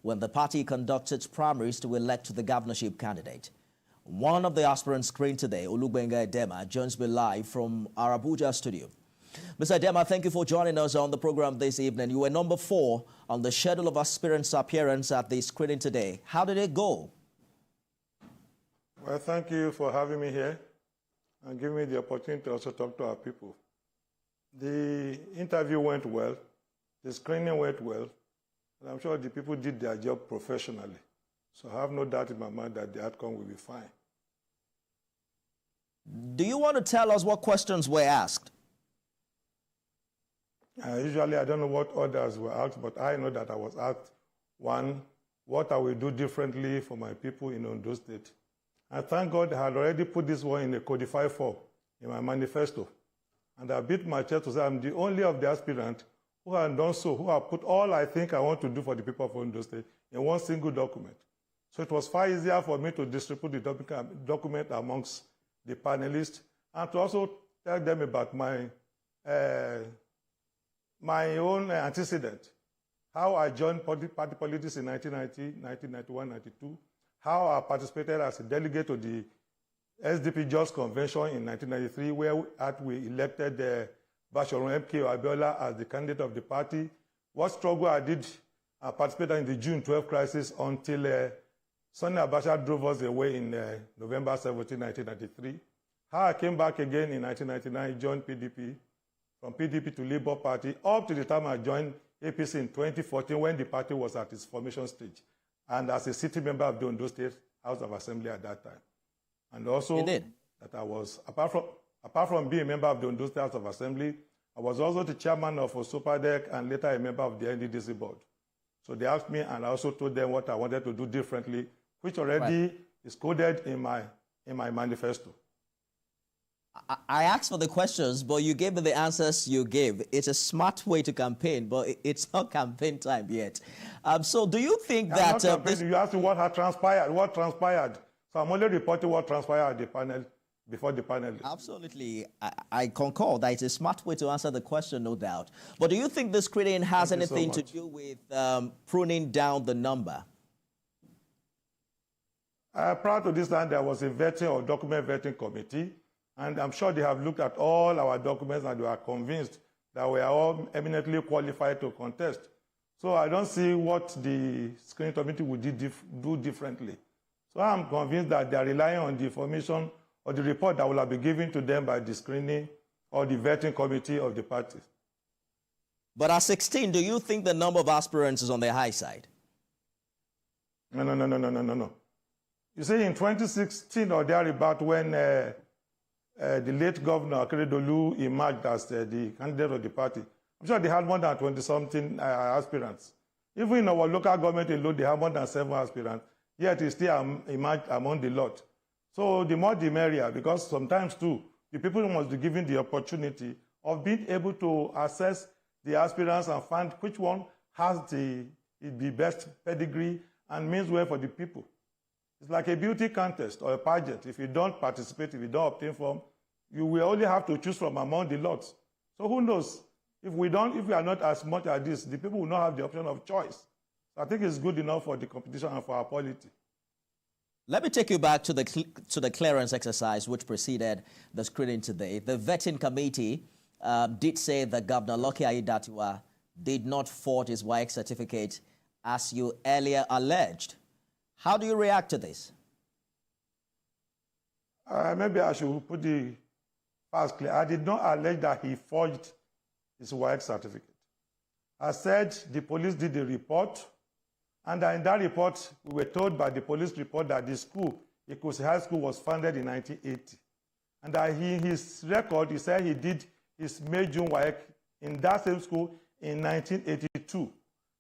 when the party conducted primaries to elect the governorship candidate. One of the aspirants screened today, Olugbenga Edema, joins me live from our Abuja studio. Mr. Edema, thank you for joining us on the program this evening. You were number 4 on the schedule of aspirants' appearance at the screening today. How did it go? Well, thank you for having me here and giving me the opportunity to also talk to our people. The interview went well, the screening went well, and I'm sure the people did their job professionally. So I have no doubt in my mind that the outcome will be fine. Do you want to tell us what questions were asked? Usually I don't know what others were asked, but I know that I was asked, one, what I will do differently for my people in Ondo State. And thank God I had already put this one in a codified form in my manifesto. And I beat my chest to say I'm the only of the aspirants who have done so, who have put all I think I want to do for the people of Ondo State in one single document. So it was far easier for me to distribute the document amongst the panelists and to also tell them about my own antecedent, how I joined party politics in 1990, 1991, 92, how I participated as a delegate to the SDP Just Convention in 1993, where we elected Basharon MK Abiola as the candidate of the party, what struggle I did participated in the June 12 crisis until Sonny Abacha drove us away in November 17, 1993, how I came back again in 1999, joined PDP, from PDP to Labour Party, up to the time I joined APC in 2014 when the party was at its formation stage, and as a sitting member of the Ondo State House of Assembly at that time. And also that I was, apart from being a member of the Ondo State House of Assembly, I was also the chairman of OSOPADEC and later a member of the NDDC board. So they asked me and I also told them what I wanted to do differently, which already is coded in my manifesto. I asked for the questions, but you gave me the answers you gave. It's a smart way to campaign, but it's not campaign time yet. So do you think that... You asked me what had transpired. What transpired? So I'm only reporting what transpired at the panel, before the panel. Absolutely. I concur that it's a smart way to answer the question, no doubt. But do you think this screening has anything to do with pruning down the number? Prior to this time, there was a vetting or document vetting committee. And I'm sure they have looked at all our documents and they are convinced that we are all eminently qualified to contest. So I don't see what the screening committee would do differently. So I'm convinced that they are relying on the information or the report that will have been given to them by the screening or the vetting committee of the party. But at 16, do you think the number of aspirants is on the high side? No. You see, in 2016 or thereabout, when the late governor, Akeredolu, emerged as the candidate of the party, I'm sure they had more than 20-something aspirants. Even in our local government alone, they have more than 7 aspirants, yet he still emerged among the lot. So the more the merrier, because sometimes too, the people must be given the opportunity of being able to assess the aspirants and find which one has the best pedigree and means well for the people. It's like a beauty contest or a pageant. If you don't participate, if you don't obtain form, you will only have to choose from among the lots. So who knows? If we are not as much as this, the people will not have the option of choice. So I think it's good enough for the competition and for our polity. Let me take you back to the clearance exercise which preceded the screening today. The vetting committee did say that Governor Lucky Aiyedatiwa did not forge his WAEC certificate as you earlier alleged. How do you react to this? Maybe I should put the past clear. I did not allege that he forged his WAEC certificate. I said the police did the report, and in that report, we were told by the police report that the school, Ikosi High School, was founded in 1980. And that in his record, he said he did his May-June WAEC in that same school in 1982.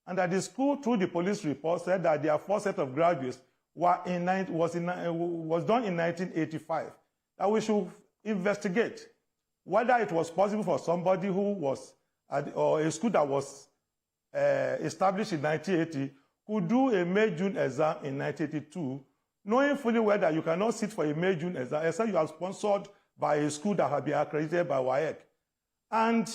And that the school, through the police report, said that their first set of graduates was done in 1985. That we should investigate whether it was possible for somebody who was or a school that was established in 1980 could do a May-June exam in 1982, knowing fully well that you cannot sit for a May-June exam except you are sponsored by a school that has been accredited by WAEC. And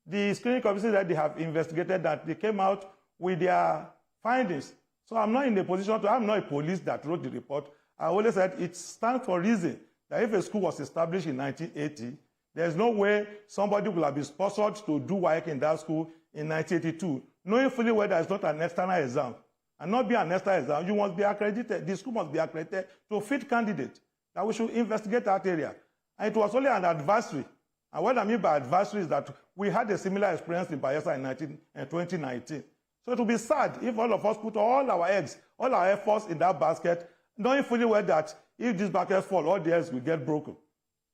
the screening committee that they have investigated that, they came out with their findings So I'm not in a position to, I'm not a police that wrote the report. I always said it stands for reason that if a school was established in 1980, there's no way somebody will have been sponsored to do WAEC in that school in 1982, knowing fully well that it's not an external exam. And not be an external exam, you must be accredited, the school must be accredited to fit candidate. That we should investigate that area. And it was only an advisory. And what I mean by advisory is that we had a similar experience in Bayelsa in 2019. So it would be sad if all of us put all our eggs, all our efforts in that basket, knowing fully well that if this basket falls, all the eggs will get broken.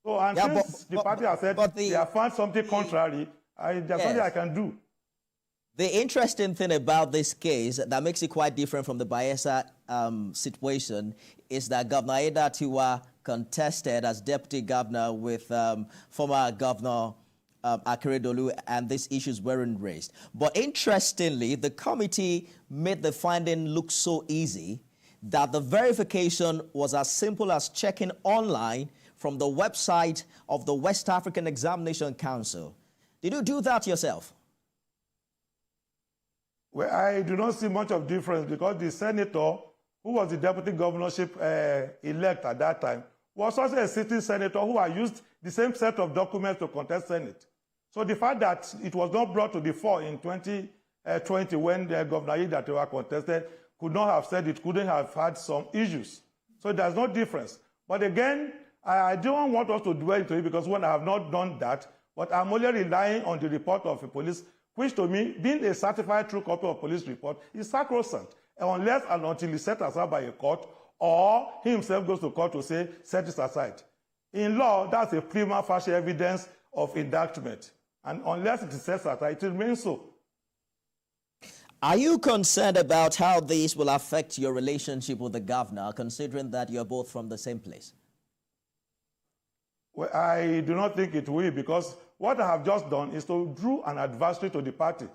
So, and since the party has said they have found something contrary, there's something I can do. The interesting thing about this case that makes it quite different from the Bayelsa situation is that Governor Aiyedatiwa contested as deputy governor with former Governor Akeredolu, and these issues weren't raised. But interestingly, the committee made the finding look so easy that the verification was as simple as checking online from the website of the West African Examination Council. Did you do that yourself? Well, I do not see much of difference because the senator, who was the deputy governorship elect at that time, was also a sitting senator who had used the same set of documents to contest Senate. So the fact that it was not brought to the fore in 2020 when Governor Aiyedatiwa contested could not have said it couldn't have had some issues. So there's no difference. But again, I don't want us to dwell into it because when I have not done that, but I'm only relying on the report of the police, which to me, being a certified true copy of police report, is sacrosanct, unless and until it's set aside by a court or he himself goes to court to say, set it aside. In law, that's a prima facie evidence of indictment. And unless it is set aside, it remains so. Are you concerned about how this will affect your relationship with the governor, considering that you're both from the same place? Well, I do not think it will, because what I have just done is to draw an advisory to the party.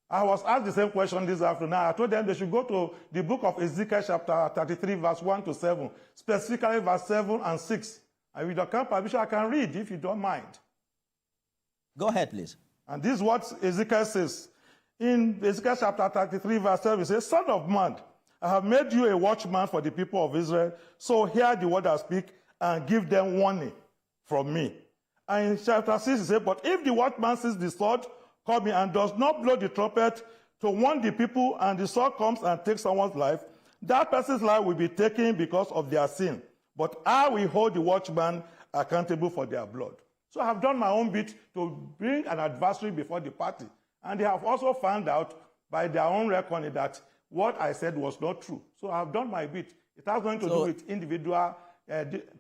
I was asked the same question this afternoon. I told them they should go to the book of Ezekiel chapter 33, verse 1 to 7, specifically verse 7 and 6. And with your kind permission, I can read if you don't mind. Go ahead, please. And this is what Ezekiel says. In Ezekiel chapter 33, verse 7, it says, Son of man, I have made you a watchman for the people of Israel, so hear the word I speak and give them warning from me. And in chapter 6, it says, But if the watchman sees the sword coming and does not blow the trumpet to warn the people, and the sword comes and takes someone's life, that person's life will be taken because of their sin. But I will hold the watchman accountable for their blood. So I have done my own bit to bring an adversary before the party. And they have also found out by their own reckoning that what I said was not true. So I have done my bit. It has nothing to do with individual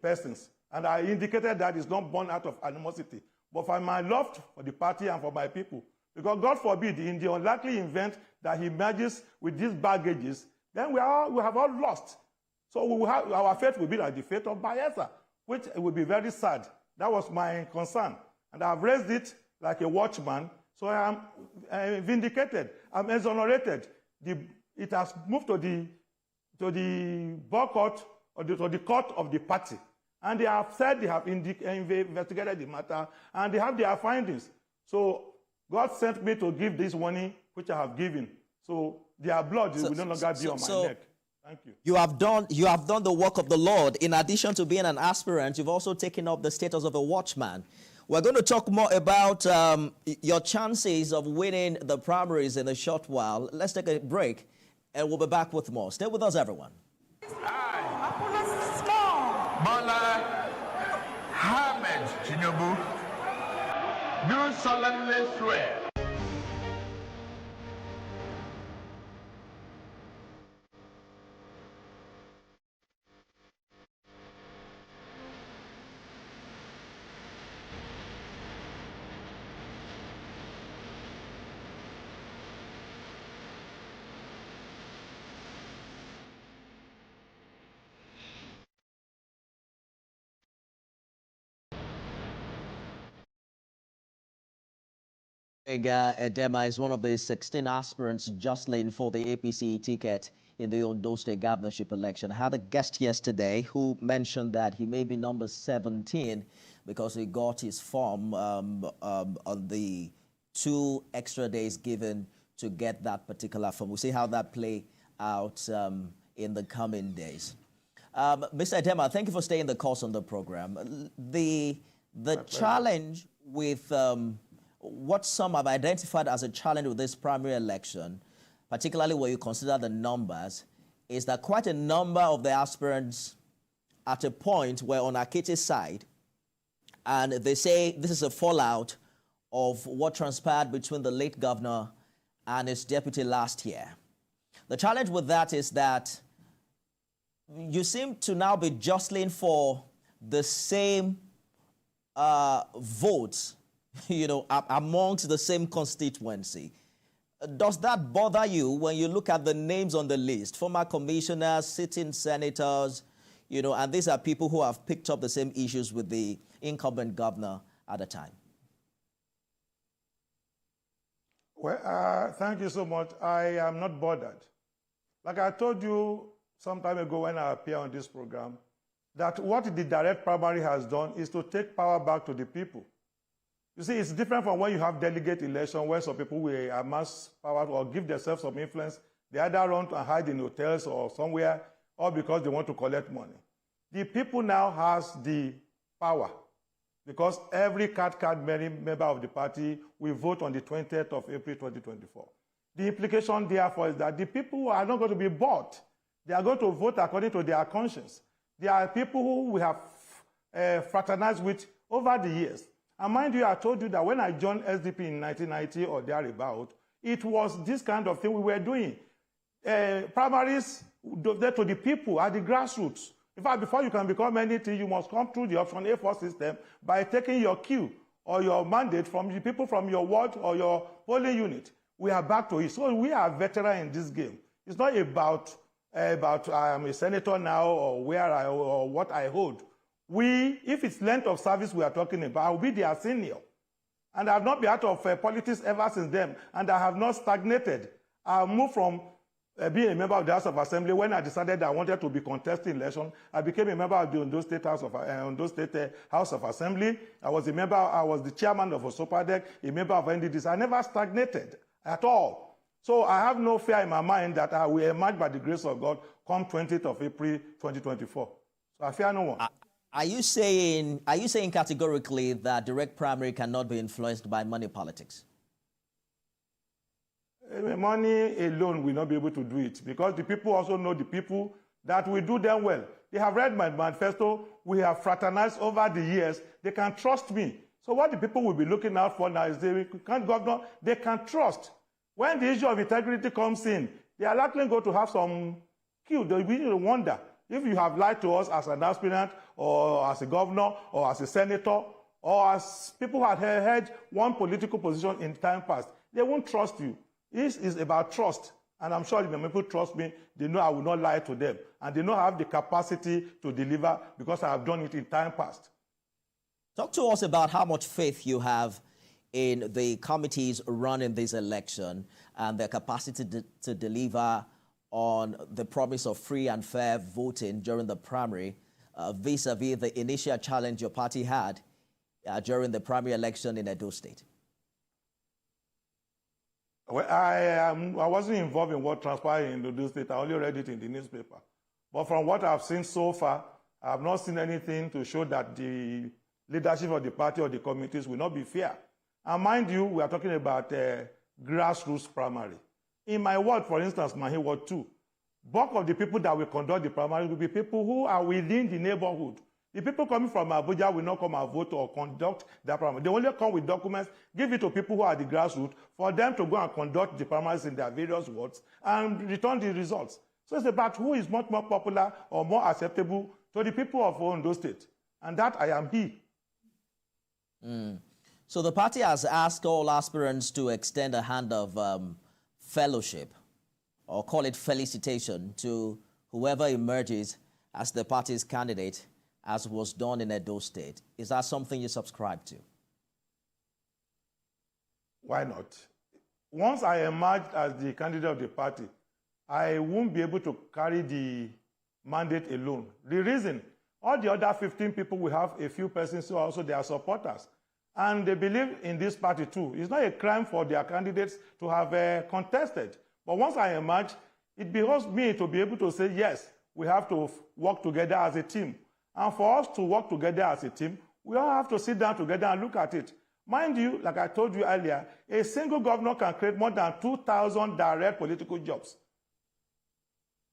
persons. And I indicated that it's not born out of animosity, but for my love for the party and for my people. Because God forbid, in the unlikely event that he merges with these baggages, then we have all lost. So we will have, our fate will be like the fate of Bayelsa, which will be very sad. That was my concern. And I've raised it like a watchman, so I am vindicated. I'm exonerated. It has moved to the court, or to the court of the party. And they have said they have investigated the matter, and they have their findings. So God sent me to give this warning, which I have given. So their blood will no longer be on my neck. Thank you. You have done the work of the Lord. In addition to being an aspirant, you've also taken up the status of a watchman. We're going to talk more about your chances of winning the primaries in a short while. Let's take a break, and we'll be back with more. Stay with us, everyone. Bola Ahmed Tinubu do solemnly swear Olugbenga Edema is one of the 16 aspirants jostling for the APC ticket in the Ondo State governorship election. I had a guest yesterday who mentioned that he may be number 17 because he got his form on the 2 extra days given to get that particular form. We'll see how that play out in the coming days. Mr. Edema, thank you for staying the course on the program. The challenge with what some have identified as a challenge with this primary election, particularly when you consider the numbers, is that quite a number of the aspirants at a point were on Akite's side, and they say this is a fallout of what transpired between the late governor and his deputy last year. The challenge with that is that you seem to now be jostling for the same votes, amongst the same constituency. Does that bother you when you look at the names on the list? Former commissioners, sitting senators, and these are people who have picked up the same issues with the incumbent governor at the time. Well, thank you so much. I am not bothered. Like I told you some time ago when I appeared on this program, that what the direct primary has done is to take power back to the people. You see, it's different from when you have delegate election where some people will amass power or give themselves some influence. They either run and hide in hotels or somewhere, or because they want to collect money. The people now has the power because every card member of the party will vote on the 20th of April 2024. The implication therefore is that the people are not going to be bought. They are going to vote according to their conscience. There are people who we have fraternized with over the years. And mind you, I told you that when I joined SDP in 1990 or thereabout, it was this kind of thing we were doing. Primaries to the people at the grassroots. In fact, before you can become anything, you must come through the option A4 system by taking your cue or your mandate from the people from your ward or your polling unit. We are back to it. So we are veterans in this game. It's not about I am a senator now or or what I hold. If it's length of service we are talking about, I will be their senior. And I have not been out of politics ever since then. And I have not stagnated. I moved from being a member of the House of Assembly. When I decided I wanted to be contesting election, I became a member of the Ondo State House of Assembly. I was the chairman of OSOPADEC, a member of NDDC. I never stagnated at all. So I have no fear in my mind that I will emerge by the grace of God come 20th of April 2024. So I fear no one. Are you saying categorically that direct primary cannot be influenced by money politics? Money alone will not be able to do it because the people also know the people that will do them well. They have read my manifesto. We have fraternized over the years. They can trust me. So what the people will be looking out for now is they can trust. When the issue of integrity comes in, they are likely going to have some cue. They will begin to wonder if you have lied to us as an aspirant or as a governor or as a senator or as people who had held one political position in time past. They won't trust you. This is about trust. And I'm sure if people trust me, they know I will not lie to them. And they know I have the capacity to deliver because I have done it in time past. Talk to us about how much faith you have in the committees running this election and their capacity to deliver on the promise of free and fair voting during the primary, vis-a-vis the initial challenge your party had during the primary election in Ondo State. Well, I wasn't involved in what transpired in Ondo State. I only read it in the newspaper. But from what I've seen so far, I have not seen anything to show that the leadership of the party or the committees will not be fair. And mind you, we are talking about grassroots primary. In my ward, for instance, my ward 2, bulk of the people that will conduct the primary will be people who are within the neighborhood. The people coming from Abuja will not come and vote or conduct the primary. They only come with documents, give it to people who are the grassroots, for them to go and conduct the primaries in their various wards and return the results. So it's about who is much more popular or more acceptable to the people of Ondo State. And that I am he. So the party has asked all aspirants to extend a hand of fellowship, or call it felicitation, to whoever emerges as the party's candidate, as was done in Ondo State. Is that something you subscribe to? Why not? Once I emerge as the candidate of the party, I won't be able to carry the mandate alone. The reason, all the other 15 people will have a few persons who are also their supporters. And they believe in this party too. It's not a crime for their candidates to have contested. But once I emerge, It behoves me to be able to say, yes, we have to work together as a team. And for us to work together as a team, we all have to sit down together and look at it. Mind you, like I told you earlier, a single governor can create more than 2,000 direct political jobs.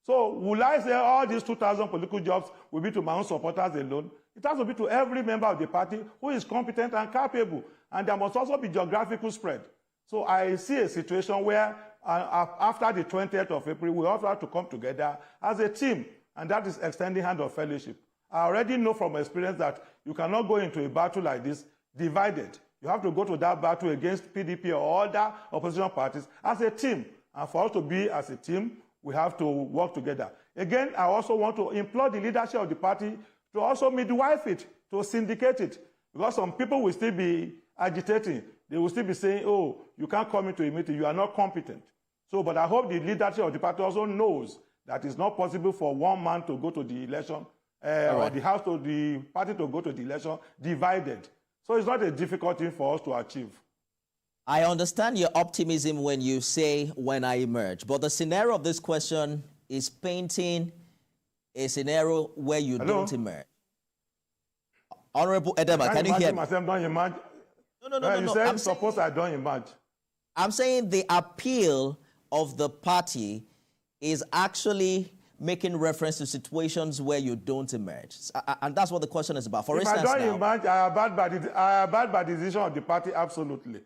So will I say all these 2,000 political jobs will be to my own supporters alone? It has to be to every member of the party who is competent and capable. And there must also be geographical spread. So I see a situation where after the 20th of April, we also have to come together as a team, and that is extending hand of fellowship. I already know from experience that you cannot go into a battle like this divided. You have to go to that battle against PDP or other opposition parties as a team. And for us to be as a team, we have to work together. Again, I also want to implore the leadership of the party to also midwife it, to syndicate it. Because some people will still be agitating. They will still be saying, oh, you can't come into a meeting, you are not competent. So, but I hope the leadership of the party also knows that it's not possible for one man to go to the election, or the party to go to the election divided. So it's not a difficult thing for us to achieve. I understand your optimism when you say, when I emerge. But the scenario of this question is painting a scenario where you don't emerge. Honorable Edema, can you hear me? Myself don't emerge. No. You said, suppose I don't emerge. I'm saying the appeal of the party is actually making reference to situations where you don't emerge. And that's what the question is about. For instance, if I don't emerge, I abide by the decision of the party, absolutely.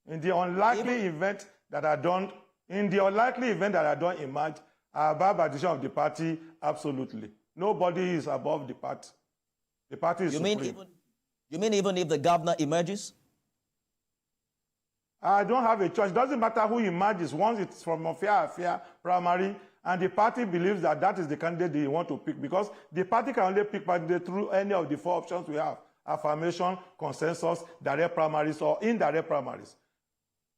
In the unlikely event that I don't emerge, I abide by the decision of the party, absolutely. Nobody is above the party. The party is supreme. You mean even if the governor emerges? I don't have a choice. It doesn't matter who emerges. Once it's from a fair primary, and the party believes that that is the candidate they want to pick, because the party can only pick candidate through any of the four options we have: affirmation, consensus, direct primaries, or indirect primaries.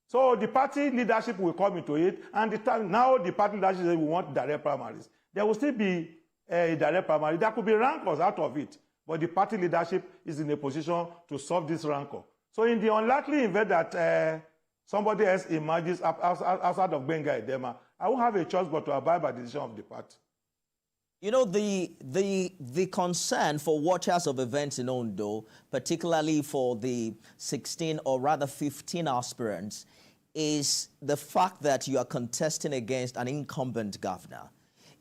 So the party leadership will come into it, and now the party leadership says we want direct primaries. There will still be a direct primary. There could be rancors out of it, but the party leadership is in a position to solve this rancor. So in the unlikely event that somebody else emerges outside of Olugbenga Edema, I won't have a choice but to abide by the decision of the party. You know, the concern for watchers of events in Ondo, particularly for the 16 or rather 15 aspirants, is the fact that you are contesting against an incumbent governor.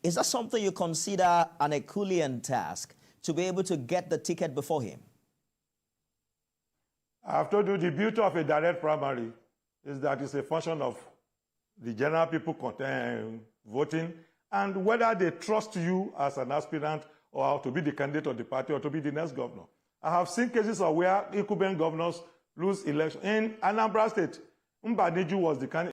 Is that something you consider an Herculean task, to be able to get the ticket before him? I've told you the beauty of a direct primary is that it's a function of the general people voting and whether they trust you as an aspirant or to be the candidate of the party or to be the next governor. I have seen cases of where incumbent governors lose election. In Anambra State, Mbadiju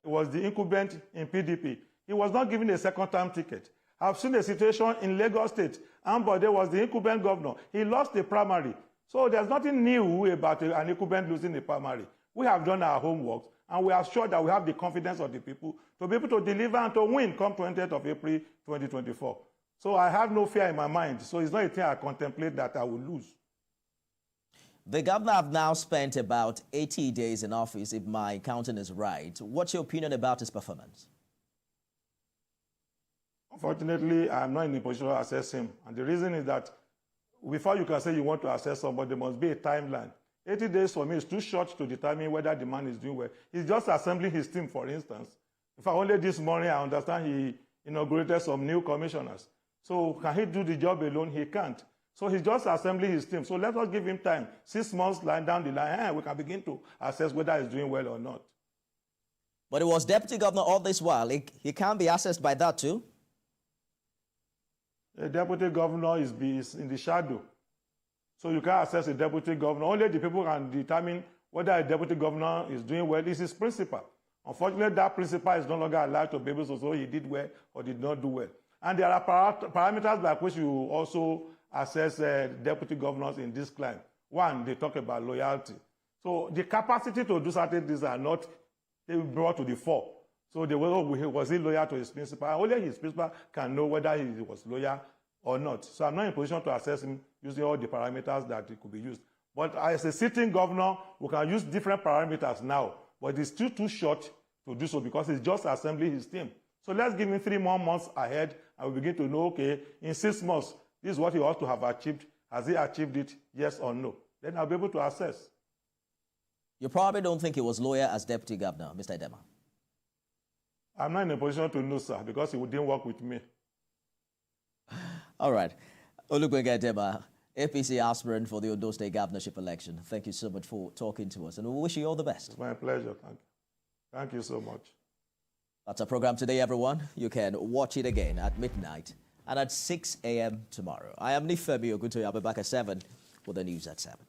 was the incumbent in PDP. He was not given a second-term ticket. I've seen a situation in Lagos State. Ambode was the incumbent governor. He lost the primary. So there's nothing new about an incumbent losing the primary. We have done our homework, and we are sure that we have the confidence of the people to be able to deliver and to win come 20th of April 2024. So I have no fear in my mind. So it's not a thing I contemplate that I will lose. The governor have now spent about 80 days in office, if my counting is right. What's your opinion about his performance? Unfortunately, I'm not in a position to assess him. And the reason is that before you can say you want to assess somebody, there must be a timeline. 80 days for me is too short to determine whether the man is doing well. He's just assembling his team, for instance. In fact, only this morning, I understand he inaugurated some new commissioners. So can he do the job alone? He can't. So he's just assembling his team. So let us give him time. 6 months down the line, we can begin to assess whether he's doing well or not. But he was deputy governor all this while. He can't be assessed by that too? A deputy governor is in the shadow. So you can't assess a deputy governor. Only the people can determine whether a deputy governor is doing well. It's his principal. Unfortunately, that principal is no longer allowed to be able to say he did well or did not do well. And there are parameters by which you also assess deputy governors in this climb. One, they talk about loyalty. So the capacity to do certain things are not brought to the fore. So was he loyal to his principal? Only his principal can know whether he was loyal or not. So I'm not in a position to assess him using all the parameters that it could be used. But as a sitting governor, we can use different parameters now. But it's still too short to do so because he's just assembling his team. So let's give him 3 more months ahead, and we begin to know, okay, in 6 months, this is what he ought to have achieved. Has he achieved it, yes or no? Then I'll be able to assess. You probably don't think he was loyal as deputy governor, Mr. Edema. I'm not in a position to know, sir, because he didn't work with me. All right. Olugbenga Edema, APC aspirant for the Ondo State governorship election. Thank you so much for talking to us, and we wish you all the best. It's my pleasure. Thank you. Thank you so much. That's our program today, everyone. You can watch it again at midnight and at 6 a.m. tomorrow. I am Nifemi Oguntoye. I'll be back at 7 with the news at 7.